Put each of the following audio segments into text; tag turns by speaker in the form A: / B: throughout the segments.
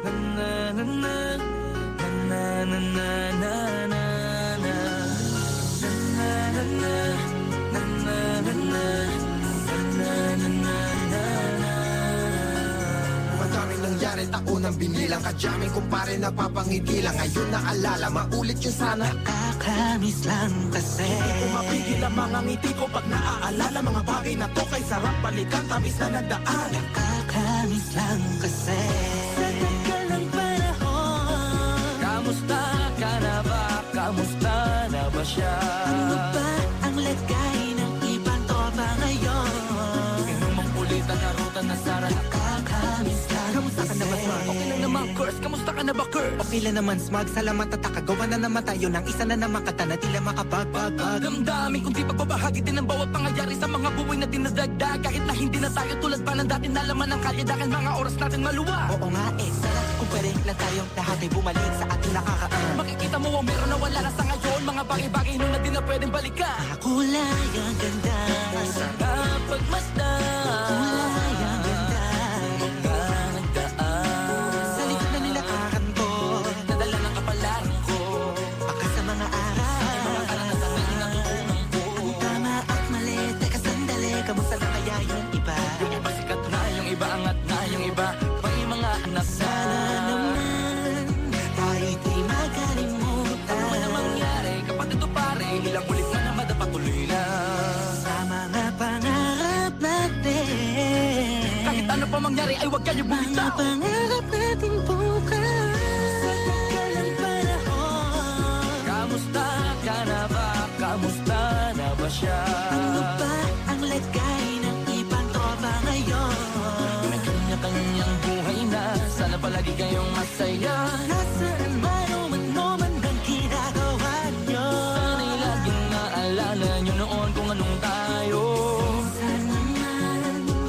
A: na na na na na na na na na na
B: Madaming nangyari, taunang binilang kadyaming kumpare na papangiti lang. Ngayon naalala, maulit yun sana.
C: Nakakamiss lang kasi
B: Hindi ko mapigil ang mga ngiti ko pag naaalala. Mga bagay na to kay sarap balikan, tamis na nagdaan.
C: Nakakamiss lang kasi sa tagal ng panahon.
A: Kamusta ka na ba? Kamusta na ba siya?
C: Ano ba ang lagay ng ibang tropa ngayon?
A: Inumang kulitan na ruta na Sara.
C: Nakakamiss lang
B: Kamusta ka na ba, Smart?
A: Okay lang naman, Curse. Kamusta ka na ba, Curse?
B: Okay lang naman, Smag. Salamat at nakagawa na naman tayo ng isa na naman kata na tila makabagbag.
A: Damdamin kung di pagbabahagi din ang bawat pangyayari sa mga buhay na dinadagdag. Kahit na hindi na tayo tulad pa ng dati na laman ng kalye dahil mga oras natin maluwa.
C: Oo nga sana kung pwede lang tayo lahat ay bumalik sa ating nakakaan.
A: Makikita mo ang meron na wala na sa ngayon. Mga bagay-bagay nung na di na pwedeng balikan.
C: Kulay ang ganda,
A: Sarap pagmasdan.
C: kulay ang ganda.
A: Mga nagdaan
C: Sa likod na nilakaran ko,
A: nadala ng kapalaran ko.
C: baka sa mga araw.
A: Mga karanasan na natutunan ko.
C: Tama at mali, teka sandali, kamusta na kaya yung iba?
A: Yung iba sikat na, yung iba angat na, yung iba may mga anak na.
C: Sana naman, tayo'y di makalimutan.
A: Ano man ang mangyari kapag ito pare, ilang ulit na naman patuloy lang.
C: Sa mga pangarap natin,
A: Kahit ano pa mangyari ay huwag kayo
C: mga
A: bumitaw.
C: pangarap natin bukas. Sa tagal ng panahon,
A: Kamusta ka na ba? Kamusta na ba siya?
C: ano ba ang lagay ng ibang tropa ngayon?
A: May kanya-kanyang buhay na, sana palagi kayong masaya.
C: Nasaan man o ano man ang ginagawa nyo?
A: Sana'y laging naalala nyo noon kung anong tayo.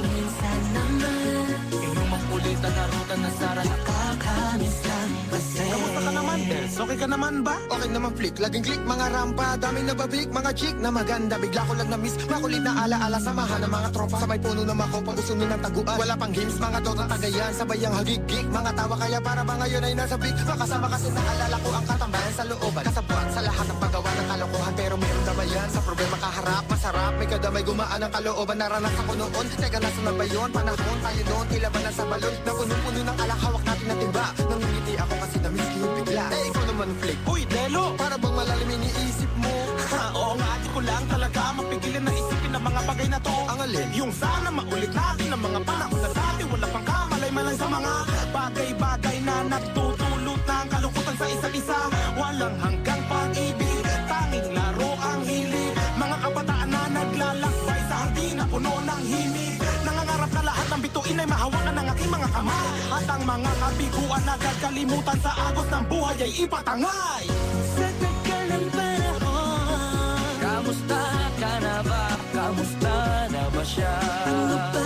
C: Minsan naman,
A: Inumang kulitan na ruta na Sara.
C: nakakamiss lang kasi.
B: Kamusta ka naman, Dels? Okay ka naman ba? Okay naman, Flick. Laging click, mga rampa. Daming nabablik, mga chick na maganda. Bigla ko lang na-miss. Makulit na ala-ala. Samahan ng mga tropa. Sa may puno na makopa. Usunin ng taguan. Wala pang games, mga dota tagayan. Sabay ang hagigik. Mga tawa kaya para ba ngayon ay nasa big. Makasama kasi naalala ko ang katambayan sa looban. Kasabuan sa lahat ng paggawa ng kalokohan. Pero meron na ba yan? Sa problema kaharap. Masarap, may kadamay gumaan ang kalooban. Naranasan ko noon. Teka, nasa na ba yun? Panahon tayo noon. Tila ba nasa balon? Na punong-puno ng alak. Hawak natin na timba. Nangingiti ako kasi na-miss ko yung bigla. Eh, ikaw naman, Flick. Uy, Delo! Para bang malalim iniisip mo? Ha, oo nga, di ko lang talaga mapigilan na isipin ang mga bagay na to. Ang alin? Yung sana maulit natin ang mga panahon na dati. Wala pang kamalay man lang sa mga bagay-bagay na nagtutulot ng kalungkutan sa isa't isa. Walang hanggang pag-ibig, tanging laro ang hilig. Mga kabataan na naglalakbay sa hardin na puno ng himig. Nangangarap na lahat ng bituin ay mahawakan ng aking mga kamay. At ang mga kabiguan na gagalimutan sa agos ng buhay ay ipatangay.
C: Sa tagal ng panahon,
A: Kamusta ka na ba? Kamusta na ba siya?
C: ano ba